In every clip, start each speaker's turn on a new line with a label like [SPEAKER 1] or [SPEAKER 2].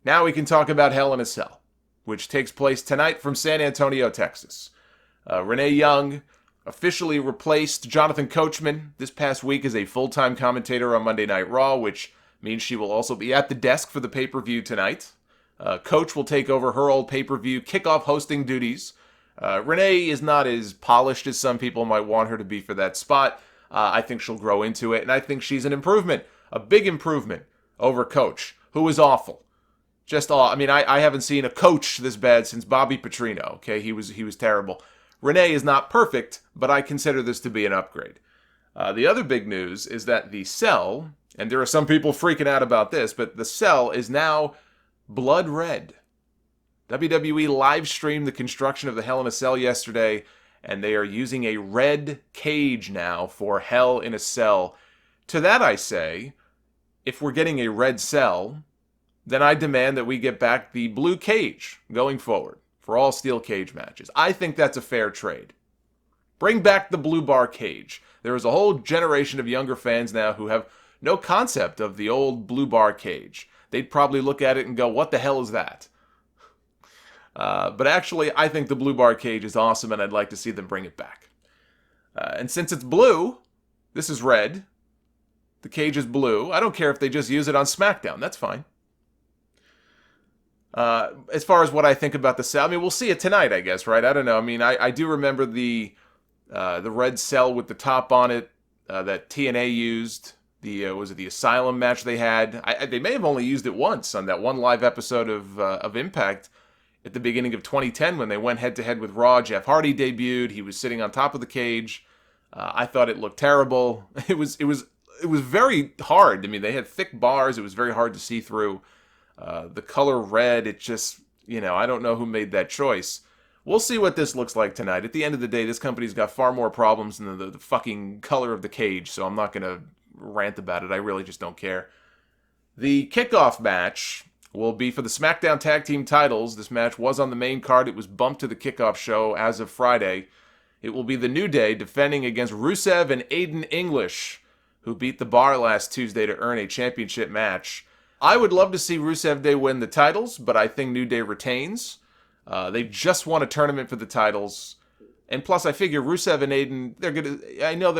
[SPEAKER 1] Now we can talk about Hell in a Cell, which takes place tonight from San Antonio, Texas. Renee Young officially replaced Jonathan Coachman this past week as a full-time commentator on Monday Night Raw, which means she will also be at the desk for the pay-per-view tonight. Coach will take over her old pay-per-view kickoff hosting duties. Renee is not as polished as some people might want her to be for that spot. I think she'll grow into it, and I think she's an improvement, a big improvement over Coach, who was awful. I haven't seen a coach this bad since Bobby Petrino. Okay, he was terrible. Renee is not perfect, but I consider this to be an upgrade. The other big news is that the Cell, and there are some people freaking out about this, but the Cell is now blood red. WWE live streamed the construction of the Hell in a Cell yesterday, and they are using a red cage now for Hell in a Cell. To that I say, if we're getting a red cell, then I demand that we get back the blue cage going forward for all steel cage matches. I think that's a fair trade. Bring back the blue bar cage. There is a whole generation of younger fans now who have no concept of the old blue bar cage. They'd probably look at it and go, what the hell is that? But actually, I think the blue bar cage is awesome, and I'd like to see them bring it back. And since it's blue, this is red. The cage is blue. I don't care if they just use it on SmackDown. That's fine. As far as what I think about the cell, I mean, we'll see it tonight, I guess, right? I don't know. I mean, I do remember the red cell with the top on it that TNA used. Was it the Asylum match they had? They may have only used it once on that one live episode of Impact at the beginning of 2010 when they went head-to-head with Raw. Jeff Hardy debuted. He was sitting on top of the cage. I thought it looked terrible. It was very hard. I mean, they had thick bars. It was very hard to see through. The color red, it just, I don't know who made that choice. We'll see what this looks like tonight. At the end of the day, this company's got far more problems than the fucking color of the cage, so I'm not going to rant about it. I really just don't care. The kickoff match will be for the SmackDown Tag Team titles. This match was on the main card. It was bumped to the kickoff show as of Friday. It will be the New Day defending against Rusev and Aiden English, who beat the Bar last Tuesday to earn a championship match. I would love to see Rusev Day win the titles, but I think New Day retains. They just won a tournament for the titles. And plus, I figure Rusev and Aiden, I know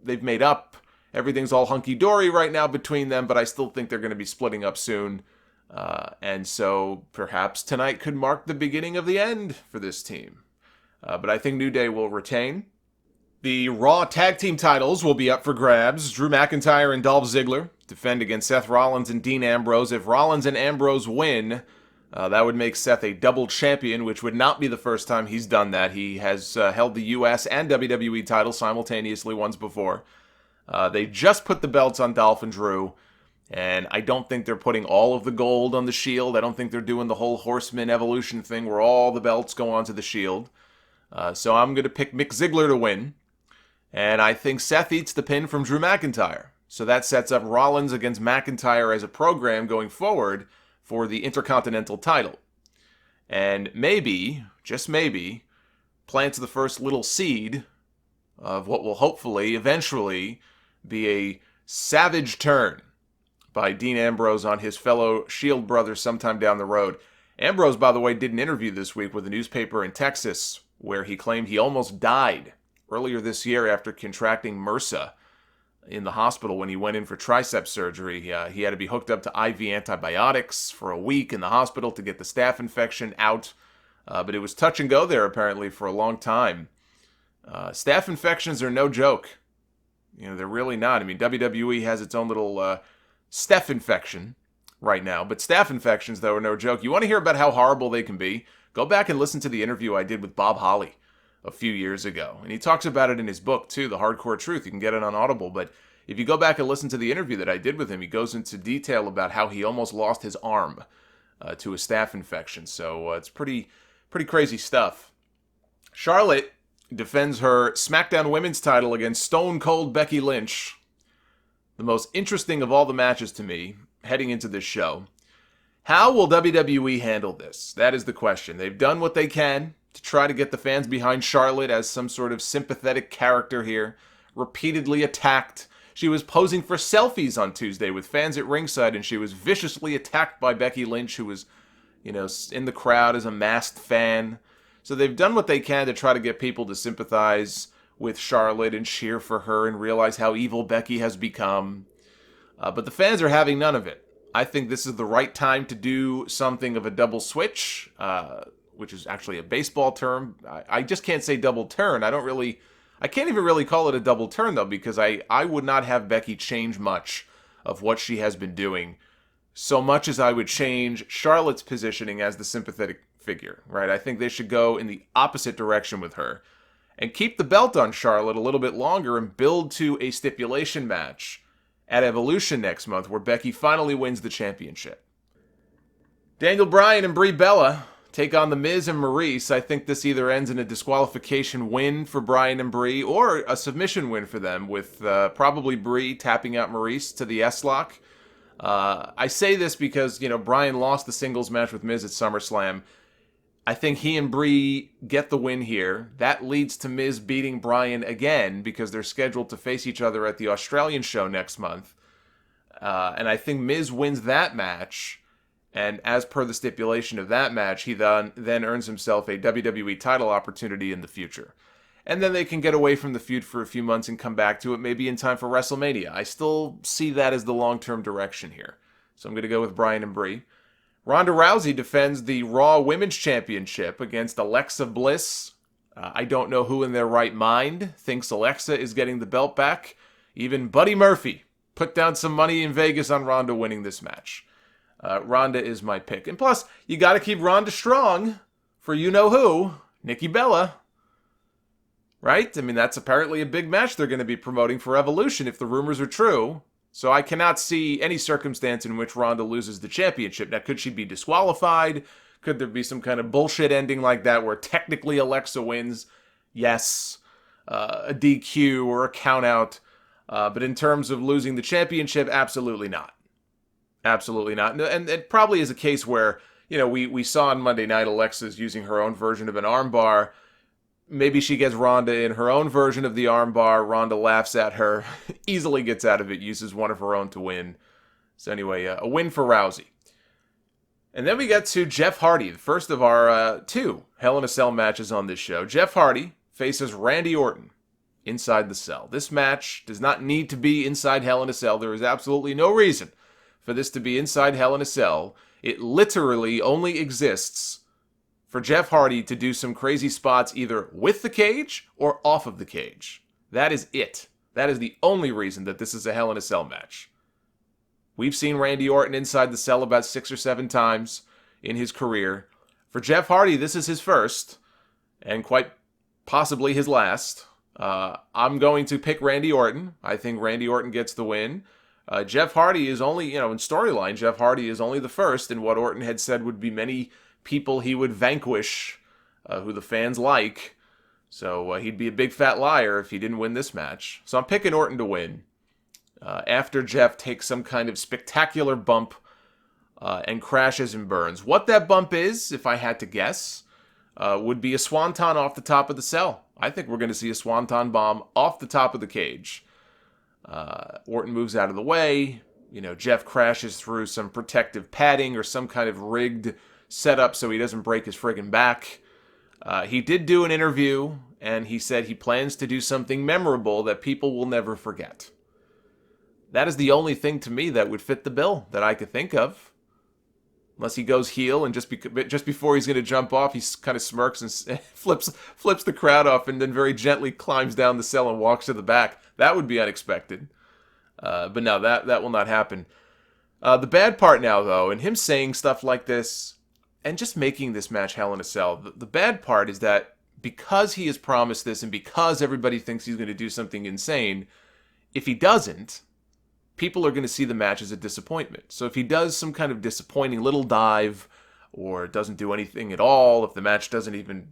[SPEAKER 1] they've made up. Everything's all hunky-dory right now between them, but I still think they're going to be splitting up soon. And so perhaps tonight could mark the beginning of the end for this team. But I think New Day will retain. The Raw Tag Team titles will be up for grabs. Drew McIntyre and Dolph Ziggler defend against Seth Rollins and Dean Ambrose. If Rollins and Ambrose win, that would make Seth a double champion, which would not be the first time he's done that. He has held the US and WWE titles simultaneously once before. They just put the belts on Dolph and Drew, and I don't think they're putting all of the gold on the Shield. I don't think they're doing the whole Horseman evolution thing where all the belts go onto the Shield. So I'm going to pick Mick Ziggler to win. And I think Seth eats the pin from Drew McIntyre. So that sets up Rollins against McIntyre as a program going forward for the Intercontinental title. And maybe, just maybe, plants the first little seed of what will hopefully, eventually, be a savage turn by Dean Ambrose on his fellow Shield brother sometime down the road. Ambrose, by the way, did an interview this week with a newspaper in Texas where he claimed he almost died earlier this year after contracting MRSA in the hospital when he went in for tricep surgery. He had to be hooked up to IV antibiotics for a week in the hospital to get the staph infection out. But it was touch and go there apparently for a long time. Staph infections are no joke. They're really not. I mean, WWE has its own little staph infection right now. But staph infections, though, are no joke. You want to hear about how horrible they can be? Go back and listen to the interview I did with Bob Holly a few years ago. And he talks about it in his book, too, The Hardcore Truth. You can get it on Audible. But if you go back and listen to the interview that I did with him, he goes into detail about how he almost lost his arm to a staph infection. So it's pretty crazy stuff. Charlotte defends her SmackDown Women's title against Stone Cold Becky Lynch. The most interesting of all the matches to me heading into this show. How will WWE handle this? That is the question. They've done what they can to try to get the fans behind Charlotte as some sort of sympathetic character here. Repeatedly attacked. She was posing for selfies on Tuesday with fans at ringside, and she was viciously attacked by Becky Lynch, who was, in the crowd as a masked fan. So they've done what they can to try to get people to sympathize with Charlotte and cheer for her and realize how evil Becky has become. But the fans are having none of it. I think this is the right time to do something of a double switch, which is actually a baseball term. I just can't say double turn. I can't even really call it a double turn, though, because I would not have Becky change much of what she has been doing, so much as I would change Charlotte's positioning as the sympathetic figure, right? I think they should go in the opposite direction with her and keep the belt on Charlotte a little bit longer and build to a stipulation match at Evolution next month where Becky finally wins the championship. Daniel Bryan and Brie Bella take on The Miz and Maurice. I think this either ends in a disqualification win for Bryan and Brie or a submission win for them, with probably Brie tapping out Maurice to the S-Lock. I say this because, Bryan lost the singles match with Miz at SummerSlam. I think he and Brie get the win here. That leads to Miz beating Bryan again because they're scheduled to face each other at the Australian show next month. And I think Miz wins that match. And as per the stipulation of that match, he then earns himself a WWE title opportunity in the future. And then they can get away from the feud for a few months and come back to it, maybe in time for WrestleMania. I still see that as the long-term direction here. So I'm going to go with Bryan and Brie. Ronda Rousey defends the Raw Women's Championship against Alexa Bliss. I don't know who in their right mind thinks Alexa is getting the belt back. Even Buddy Murphy put down some money in Vegas on Ronda winning this match. Ronda is my pick. And plus, you got to keep Ronda strong for you-know-who, Nikki Bella. Right? I mean, that's apparently a big match they're going to be promoting for Evolution if the rumors are true. So I cannot see any circumstance in which Ronda loses the championship. Now, could she be disqualified? Could there be some kind of bullshit ending like that where technically Alexa wins? Yes. A DQ or a countout. But in terms of losing the championship, absolutely not. Absolutely not. And it probably is a case where, we saw on Monday night Alexa's using her own version of an armbar. Maybe she gets Ronda in her own version of the armbar. Ronda laughs at her, easily gets out of it, uses one of her own to win. So anyway, a win for Rousey. And then we get to Jeff Hardy, the first of our two Hell in a Cell matches on this show. Jeff Hardy faces Randy Orton inside the cell. This match does not need to be inside Hell in a Cell. There is absolutely no reason for this to be inside Hell in a Cell. It literally only exists for Jeff Hardy to do some crazy spots either with the cage or off of the cage. That is it. That is the only reason that this is a Hell in a Cell match. We've seen Randy Orton inside the cell about 6 or 7 times in his career. For Jeff Hardy, this is his first, and quite possibly his last. I'm going to pick Randy Orton. I think Randy Orton gets the win. Jeff Hardy is only, in storyline, Jeff Hardy is only the first in what Orton had said would be many people he would vanquish, who the fans like. So he'd be a big fat liar if he didn't win this match. So I'm picking Orton to win. After Jeff takes some kind of spectacular bump and crashes and burns. What that bump is, if I had to guess, would be a swanton off the top of the cell. I think we're going to see a swanton bomb off the top of the cage. Orton moves out of the way. Jeff crashes through some protective padding or some kind of rigged setup so he doesn't break his friggin' back. He did do an interview, and he said he plans to do something memorable that people will never forget. That is the only thing to me that would fit the bill that I could think of. Unless he goes heel and just before he's going to jump off, he kind of smirks and flips the crowd off and then very gently climbs down the cell and walks to the back. That would be unexpected. But no, that will not happen. The bad part now, though, and him saying stuff like this and just making this match Hell in a Cell, the bad part is that because he has promised this and because everybody thinks he's going to do something insane, if he doesn't, people are going to see the match as a disappointment. So if he does some kind of disappointing little dive or doesn't do anything at all, if the match doesn't even,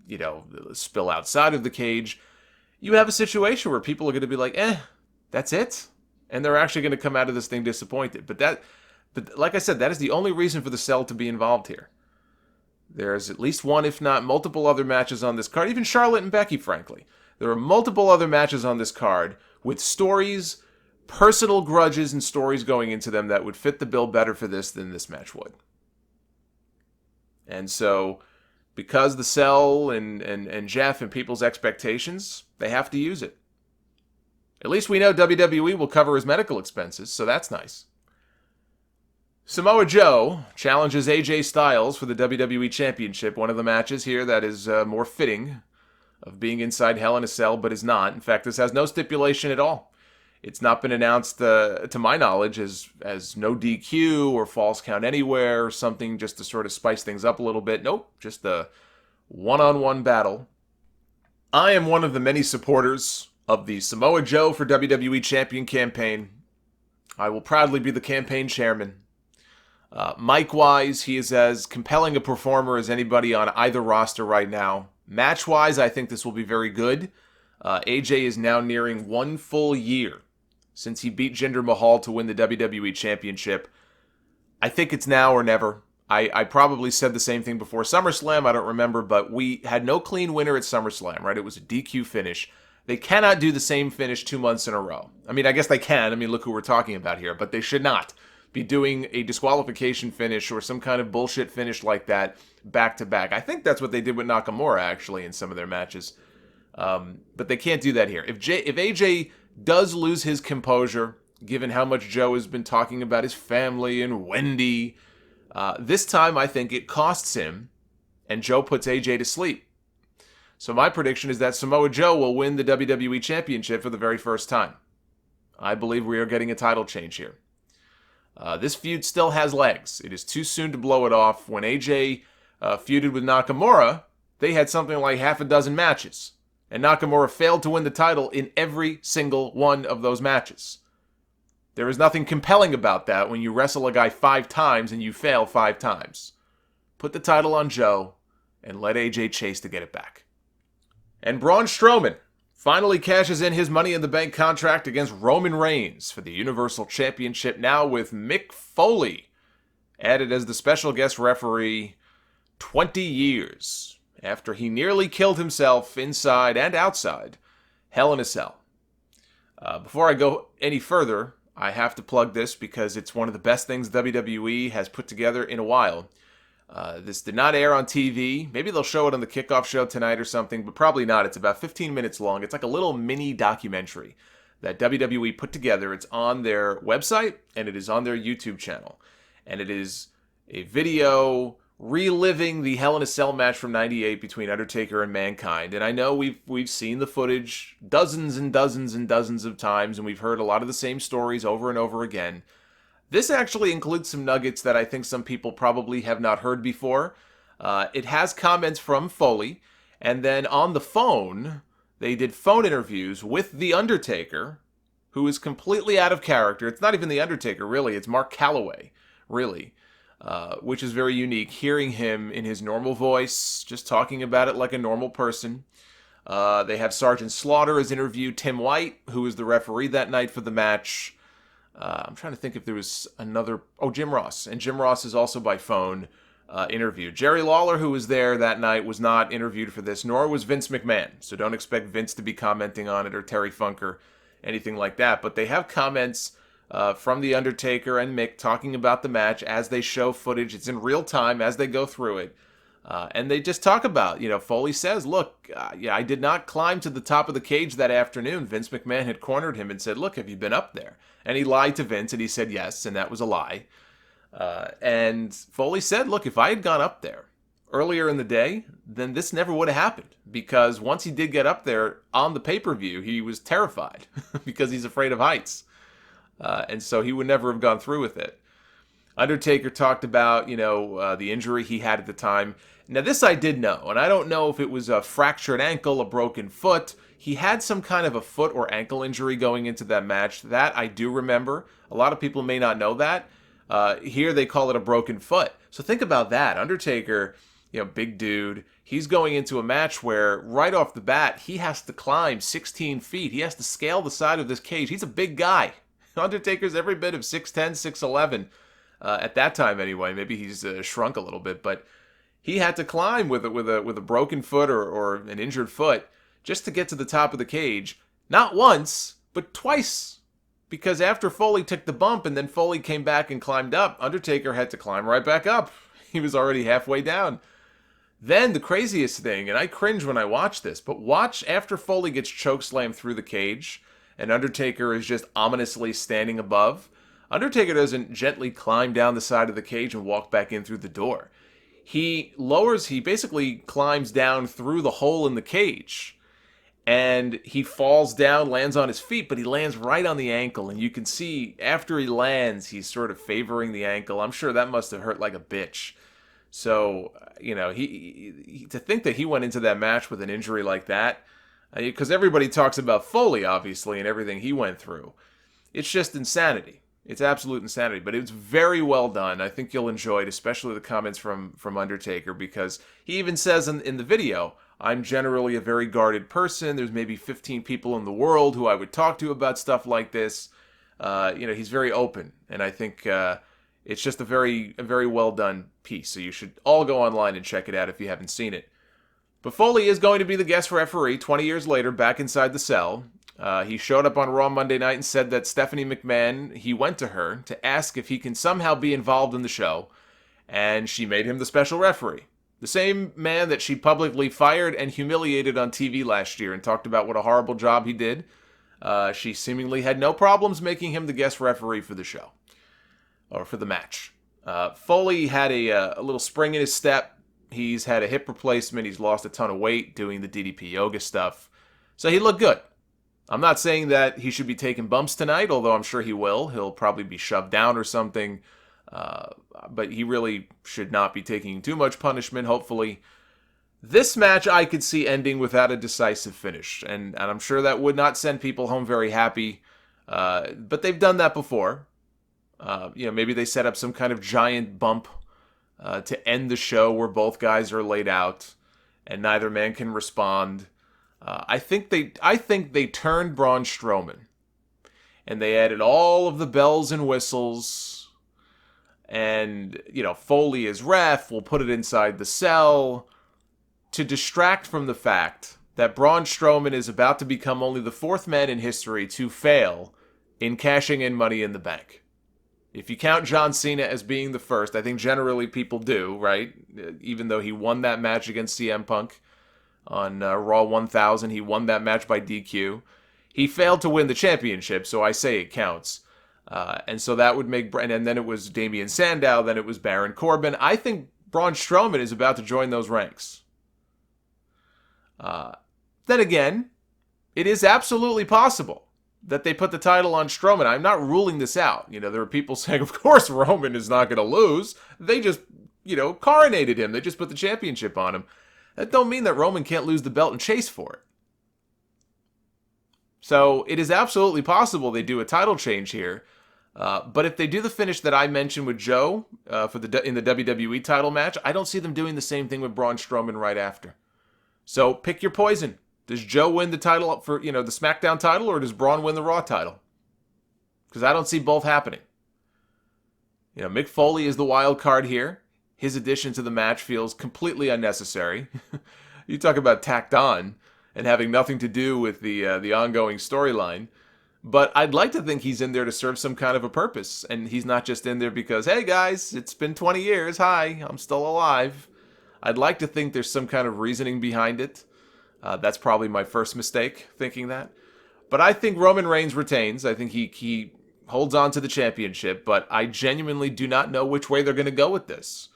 [SPEAKER 1] spill outside of the cage, you have a situation where people are going to be like, that's it? And they're actually going to come out of this thing disappointed. But like I said, that is the only reason for the cell to be involved here. There's at least one, if not multiple other matches on this card. Even Charlotte and Becky, frankly. There are multiple other matches on this card with stories personal grudges and stories going into them that would fit the bill better for this than this match would. And so, because the Cell and Jeff and people's expectations, they have to use it. At least we know WWE will cover his medical expenses, so that's nice. Samoa Joe challenges AJ Styles for the WWE Championship, one of the matches here that is more fitting of being inside Hell in a Cell, but is not. In fact, this has no stipulation at all. It's not been announced, to my knowledge, as no DQ or false count anywhere or something just to sort of spice things up a little bit. Nope, just a one-on-one battle. I am one of the many supporters of the Samoa Joe for WWE Champion campaign. I will proudly be the campaign chairman. Mic-wise, he is as compelling a performer as anybody on either roster right now. Match-wise, I think this will be very good. AJ is now nearing 1 full year since he beat Jinder Mahal to win the WWE Championship. I think it's now or never. I probably said the same thing before SummerSlam, I don't remember, but we had no clean winner at SummerSlam, right? It was a DQ finish. They cannot do the same finish 2 months in a row. I mean, I guess they can. I mean, look who we're talking about here. But they should not be doing a disqualification finish or some kind of bullshit finish like that back-to-back. I think that's what they did with Nakamura, actually, in some of their matches. But they can't do that here. If AJ does lose his composure, given how much Joe has been talking about his family and Wendy, this time I think it costs him, and Joe puts AJ to sleep. So my prediction is that Samoa Joe will win the WWE Championship for the very first time. I believe we are getting a title change here. This feud still has legs. It is too soon to blow it off. When AJ feuded with Nakamura, they had something like half a dozen matches. And Nakamura failed to win the title in every single one of those matches. There is nothing compelling about that when you wrestle a guy 5 times and you fail 5 times. Put the title on Joe and let AJ chase to get it back. And Braun Strowman finally cashes in his Money in the Bank contract against Roman Reigns for the Universal Championship, now with Mick Foley added as the special guest referee. 20 years after he nearly killed himself inside and outside Hell in a Cell. Before I go any further, I have to plug this because it's one of the best things WWE has put together in a while. This did not air on TV. Maybe they'll show it on the kickoff show tonight or something, but probably not. It's about 15 minutes long. It's like a little mini documentary that WWE put together. It's on their website, and it is on their YouTube channel. And it is a video reliving the Hell in a Cell match from '98 between Undertaker and Mankind. And I know we've seen the footage dozens and dozens and dozens of times, and we've heard a lot of the same stories over and over again. This actually includes some nuggets that I think some people probably have not heard before. It has comments from Foley, and then on the phone, they did phone interviews with The Undertaker, who is completely out of character. It's not even The Undertaker, really. It's Mark Calloway, really, which is very unique. Hearing him in his normal voice, just talking about it like a normal person. They have Sergeant Slaughter has interviewed Tim White, who was the referee that night for the match. I'm trying to think if there was another... Oh, Jim Ross. And Jim Ross is also by phone interviewed. Jerry Lawler, who was there that night, was not interviewed for this, nor was Vince McMahon. So don't expect Vince to be commenting on it, or Terry Funk, or anything like that. But they have comments from The Undertaker and Mick talking about the match as they show footage. It's in real time as they go through it. And they just talk about, Foley says, look, I did not climb to the top of the cage that afternoon. Vince McMahon had cornered him and said, look, have you been up there? And he lied to Vince, and he said yes, and that was a lie. And Foley said, look, if I had gone up there earlier in the day, then this never would have happened. Because once he did get up there on the pay-per-view, he was terrified because he's afraid of heights. And so he would never have gone through with it. Undertaker talked about, the injury he had at the time. Now, this I did know, and I don't know if it was a fractured ankle, a broken foot. He had some kind of a foot or ankle injury going into that match. That I do remember. A lot of people may not know that. Here they call it a broken foot. So think about that. Undertaker, big dude. He's going into a match where right off the bat, he has to climb 16 feet. He has to scale the side of this cage. He's a big guy. Undertaker's every bit of 6'10", 6'11". At that time anyway. Maybe he's shrunk a little bit, but he had to climb with a broken foot or an injured foot just to get to the top of the cage. Not once, but twice. Because after Foley took the bump and then Foley came back and climbed up, Undertaker had to climb right back up. He was already halfway down. Then the craziest thing, and I cringe when I watch this, but watch after Foley gets chokeslammed through the cage and Undertaker is just ominously standing above. Undertaker doesn't gently climb down the side of the cage and walk back in through the door. He basically climbs down through the hole in the cage. And he falls down, lands on his feet, but he lands right on the ankle. And you can see after he lands, he's sort of favoring the ankle. I'm sure that must have hurt like a bitch. So, he to think that he went into that match with an injury like that, because everybody talks about Foley, obviously, and everything he went through. It's just insanity. It's absolute insanity, but it's very well done. I think you'll enjoy it, especially the comments from Undertaker, because he even says in the video, I'm generally a very guarded person. There's maybe 15 people in the world who I would talk to about stuff like this. He's very open, and I think it's just a very well done piece. So you should all go online and check it out if you haven't seen it. But Foley is going to be the guest referee 20 years later, back inside the cell. He showed up on Raw Monday night and said that Stephanie McMahon, he went to her to ask if he can somehow be involved in the show, and she made him the special referee. The same man that she publicly fired and humiliated on TV last year and talked about what a horrible job he did. She seemingly had no problems making him the guest referee for the show, or for the match. Foley had a little spring in his step. He's had a hip replacement. He's lost a ton of weight doing the DDP yoga stuff. So he looked good. I'm not saying that he should be taking bumps tonight, although I'm sure he will. He'll probably be shoved down or something. But he really should not be taking too much punishment, hopefully. This match I could see ending without a decisive finish, and I'm sure that would not send people home very happy. But they've done that before. Maybe they set up some kind of giant bump to end the show where both guys are laid out and neither man can respond. I think they turned Braun Strowman, and they added all of the bells and whistles. And, Foley is ref, we'll put it inside the cell, to distract from the fact that Braun Strowman is about to become only the fourth man in history to fail in cashing in Money in the Bank. If you count John Cena as being the first, I think generally people do, right? Even though he won that match against CM Punk on Raw 1000, he won that match by DQ. He failed to win the championship, so I say it counts. And so that would make, and then it was Damian Sandow, then it was Baron Corbin. I think Braun Strowman is about to join those ranks. Then again, it is absolutely possible that they put the title on Strowman. I'm not ruling this out. There are people saying, of course Roman is not going to lose. They just, coronated him. They just put the championship on him. That don't mean that Roman can't lose the belt and chase for it. So it is absolutely possible they do a title change here. But if they do the finish that I mentioned with Joe in the WWE title match, I don't see them doing the same thing with Braun Strowman right after. So pick your poison. Does Joe win the title for the SmackDown title, or does Braun win the Raw title? Because I don't see both happening. Mick Foley is the wild card here. His addition to the match feels completely unnecessary. You talk about tacked on and having nothing to do with the ongoing storyline. But I'd like to think he's in there to serve some kind of a purpose. And he's not just in there because, hey guys, it's been 20 years. Hi, I'm still alive. I'd like to think there's some kind of reasoning behind it. That's probably my first mistake, thinking that. But I think Roman Reigns retains. I think he holds on to the championship. But I genuinely do not know which way they're going to go with this.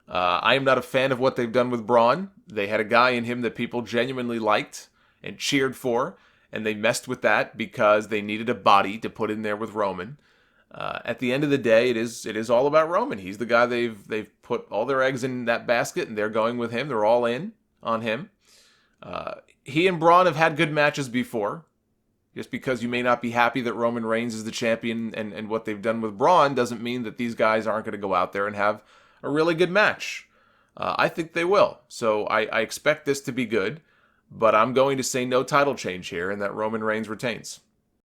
[SPEAKER 1] I am not a fan of what they've done with Braun. They had a guy in him that people genuinely liked and cheered for. And they messed with that because they needed a body to put in there with Roman. At the end of the day, it is all about Roman. He's the guy they've put all their eggs in that basket, and they're going with him. They're all in on him. He and Braun have had good matches before. Just because you may not be happy that Roman Reigns is the champion and what they've done with Braun doesn't mean that these guys aren't going to go out there and have a really good match. I think they will. So I expect this to be good. But I'm going to say no title change here and that Roman Reigns retains.